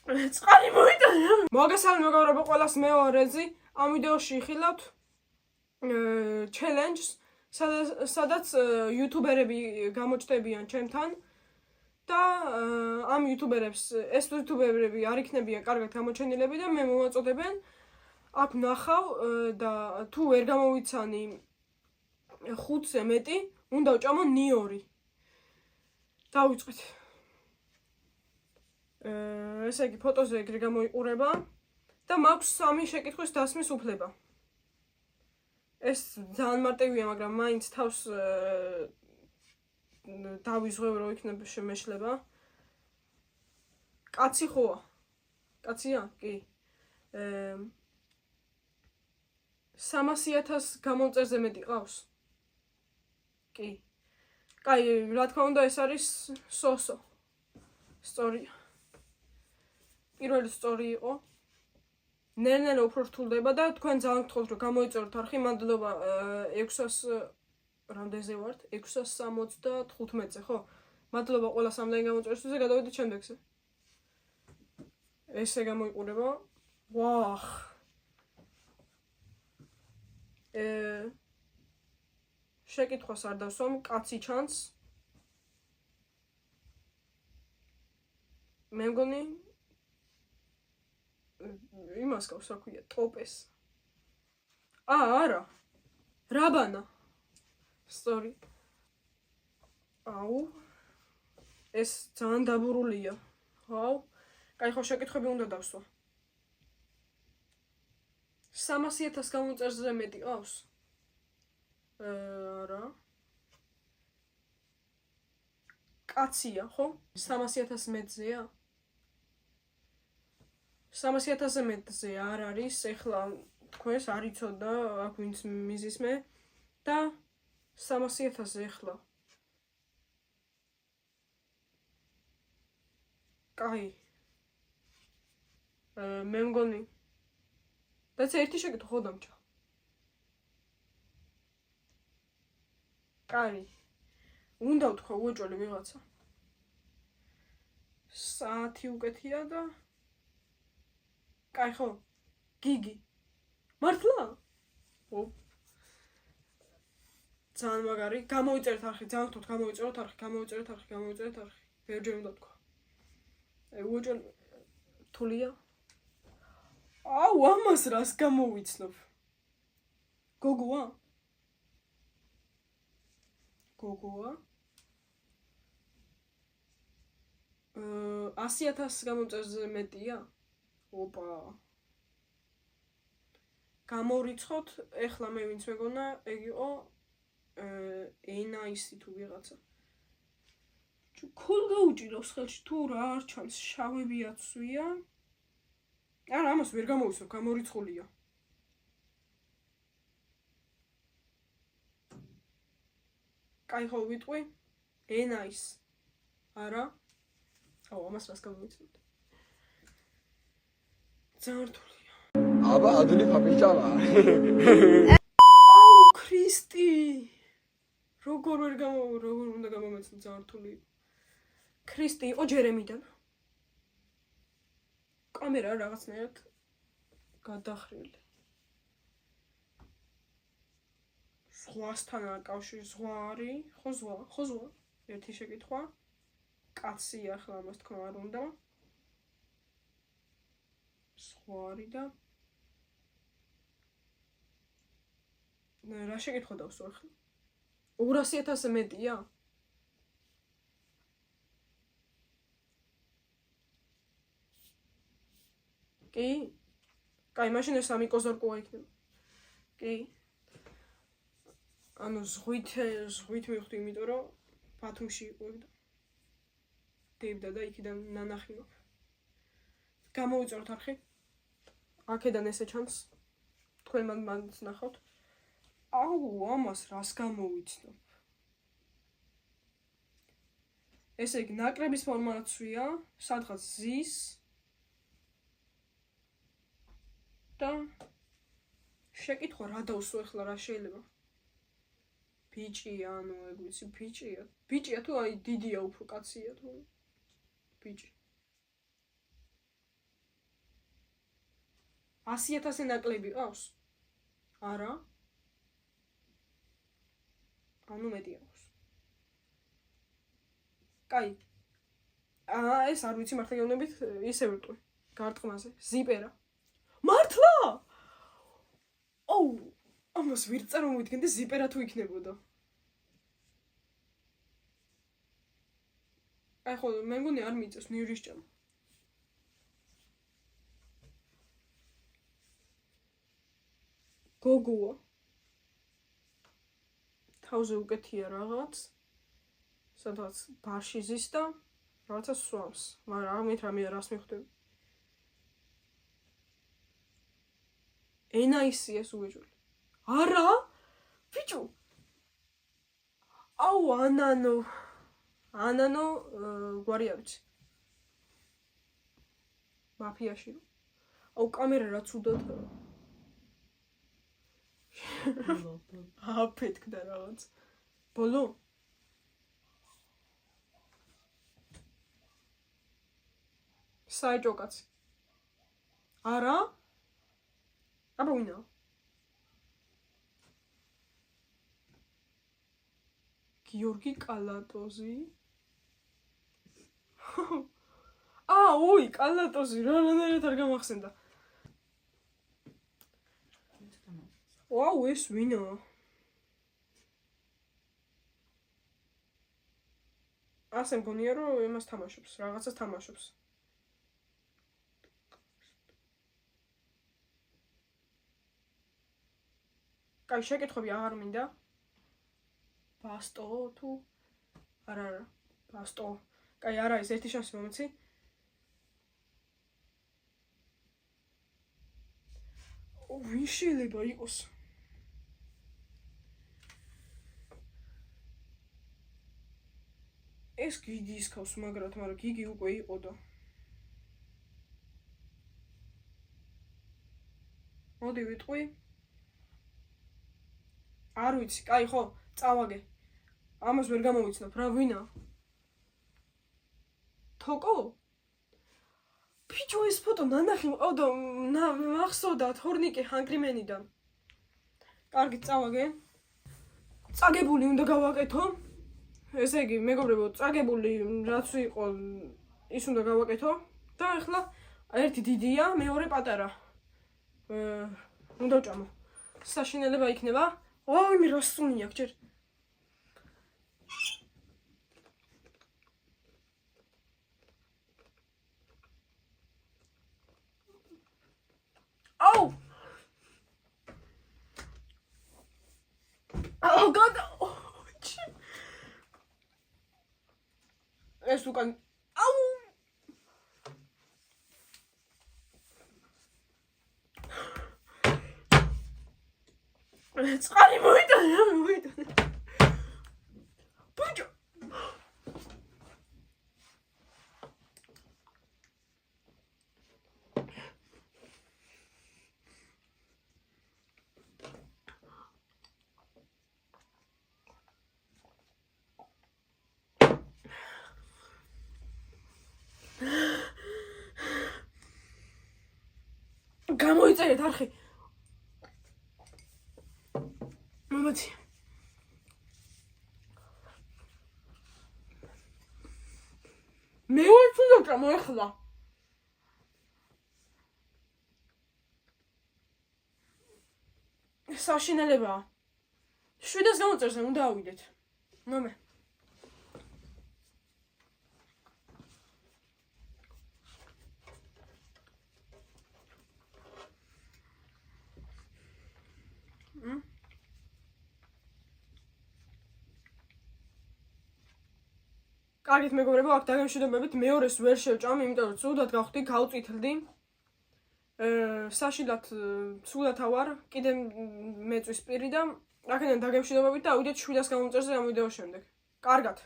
წყალი მოიტანა. მოგესალმებით მეგობრებო, ყველას მე ვარ რეზი. ამ ვიდეოში ხილავთ challenge-ს, სადაც იუთუბერები გამოჩნდებიან ჩემთან და ამ იუთუბერებს, ეს იუთუბერები არ იქნებიან კარგად გამოჩენილები და მე მომაწოდებენ აქ ნახავ და თუ ვერ გამოვიცანი 5-ზე მეტი, უნდა ვჭამო ნიორი. დავიწყეთ. ესე იგი ფოტოზე ეგრე გამოიყურება და მაქვს 3 შეკითხვის დასმის უფლება. ეს ძალიან მარტივია, მაგრამ მაინც თავს დავიზღვევ, რომ იქნება შემეშლება. კაცი ხოა? კაცია? კი. 300,000 გამომწერზე მეტი ყავს? კი. კაი, რა თქმა უნდა, ეს არის სოსო. სწორია. პირველი სწორი იყო. ნელ-ნელა უფრო რთულდება და თქვენ ძალიან გთხოვთ, რომ გამოიწეროთ არხი. მადლობა 600 რამდენზე ვართ? 675-ზე, ხო? მადლობა ყველას ამდენი გამოწერისთვის და გადავიდეთ შემდეგზე. ესე გამოიყურება. ვახ. შეკითხვას არ დავსვამ, კაცი ჩანს. მე მგონი იმას გავს, რა ქვია, ტოპეს. არა. რაბანა. სწორი. აუ. ეს ძალიან დაბურულია. აუ. კაი, ხო შეკითხვები უნდა დავსვა. 300,000 გამომწერზე მეტი ყავს? არა. კაცია, ხო? 300,000 მეტზეა? 300,000-ზე მეტზე არ არის, ეხლა თქვენს არ იცოდა, აქ ვინც მიზის მე და 300,000-ზე ეხლა. კაი. მე მგონი დაც ერთი შეკითხვა ხო დამჭა. კაი. უნდა ვთქვა უეჭველი ვიღაცა. საათი უკეთია და კაი ხო? გიგი. მართლა? ო. ძალიან მაგარი. გამოიწერეთ არხი, ძალიან გთხოვთ, გამოიწეროთ არხი. ბევრჯერ უნდა თქვა. უეჭველი თულია? აუ, ამას რას გამოვიცნობ? გოგოა? გოგოა? 100,000 გამომწერზე მეტია? ოპა. გამორიცხოთ, ეხლა მე ვინც მეგონა, ეგ იყო ენაისი თუ ვიღაცა. ქოლ გაუჭირავს ხელში თუ რა არ ჩანს, შავები აცვია. არა, ამას ვერ გამოვიცნობ, გამორიცხულია. კაი ხო ვიტყვი? ენაის. არა? აუ, ამას რას გამოვიცნობ? ძალიან რთულია. აბა ადლი ფაპიჭალა. აუ, ქრისტი. როგორ უნდა გამომეცნო, ძალიან რთული. ქრისტი იყო ჯერემიდან. კამერა რაღაცნაირად გადახრილი. ზღვასთან კავშირი ზღვა არის, ხო ზღვა. ერთი შეკითხვა. კაცია, ახლა ამას თქვა არ უნდა. ზღვა არის და რა შეკითხვა დავსვა ახლა? 200,000-ზე მეტია? კი? კაი, მაშინ ეს სამი კოზორკოა იქნება. კი? ანუ ზღვით მივხვდი, იმიტომ რომ ბათუმში იყო და დებდა და იქიდან ნანახი მაქვს. გამოვიწეროთ არხი. აქედან ესე ჩანს. თქვენ მაგას ნახავთ. აუ, ამას რას გამოვიცნობ? ესე იგი, ნაკრების ფორმაცია, სადღაც ზის და შეკითხვა რა დავსვა ახლა, რა შეიძლება? ბიჭია, ანუ ეგ ვიცი, ბიჭია. ბიჭია თუ აი დიდია უფრო, კაცია თუ ბიჭი. 100,000-ზე ნაკლები ყავს? არა. ანუ მეტი აქვს. კაი. ეს არ ვიცი მართლა გეუბნებით, ისე ვირტყვი. გარტყმაზე. ზიპერა. მართლა? ოუ, ამას ვერ წარმოვიდგენდი ზიპერა თუ იქნებოდა. აი ხო, მე მგონი არ მიწევს ნიურისჭამ. გოგოა. თავზე უკეთია რაღაც. სადღაც ბარში ზის და რაღაცა სვამს. მაგრამ აღმით რამე რას მიხვდები. ენაისი ეს უეჭველი. არა? ბიჭო. აუ, ანანო გვარი არ ვიცი. მაფიაში რო. აუ, კამერა რა ცუდად. აფეთქდა რაღაც. ბოლო? საეჭო კაცი. არა? აბა ვინა? გიორგი კალატოზი. ოი, კალატოზი, რანაირად არ გამახსენდა. ვაუ, ეს ვინა? ასე მგონია, რომ იმას თამაშობს, რაღაცას თამაშობს. კაი, შეკითხვები აღარ მინდა. ბასტო თუ არა, ბასტო. კაი, არა, ეს ერთი შანსი მომიცი. ვინ შეიძლება იყოს? ეს გიგი ისქავს მაგრად, მაგრამ გიგი უკვე იყო და. მოდი ვიტყვი. არ ვიცი, კაი ხო, წავაგე. ამას ვერ გამოვიცნობ, რა ვინა? თოკო? ბიჭო, ეს ფოტო ნანახი მყავდა, მახსოვდა თორნიკე ჰანგრიმენიდან. კარგი, წავაგე. წაგებული უნდა გავაკეთო. ესე იგი, მეგობრებო, წაგებული რაც იყო, ის უნდა გავაკეთო. და ახლა ერთი დიდია, მეორე პატარა. უნდა ვჭამო. საშინელება იქნება. ოი, მე რა სუნი აქვს ჯერ. აუ! აუ, გადა. ეს უკან. აუ! წყალი მოიტანა, მოიტანა. ბიჭო. გამოიწერეთ არხი. მომაცი. მე ვარ თუნდაც მოეხლა. საშინელებაა. 7-ს გამოწერს, უნდა ავიდეთ. მომე. კარგით მეგობრებო, აქ დაგემშვიდობებით, მეორეს ვერ შევჭამ, იმიტომ რომ ცუდად გავხდი, გავწითლდი. საშინლად ცუდად ავარ, კიდე მეწვის პირი და აქედან დაგემშვიდობებით და ავიდეთ 7-ს გამომწერზე ამ ვიდეოს შემდეგ. კარგად.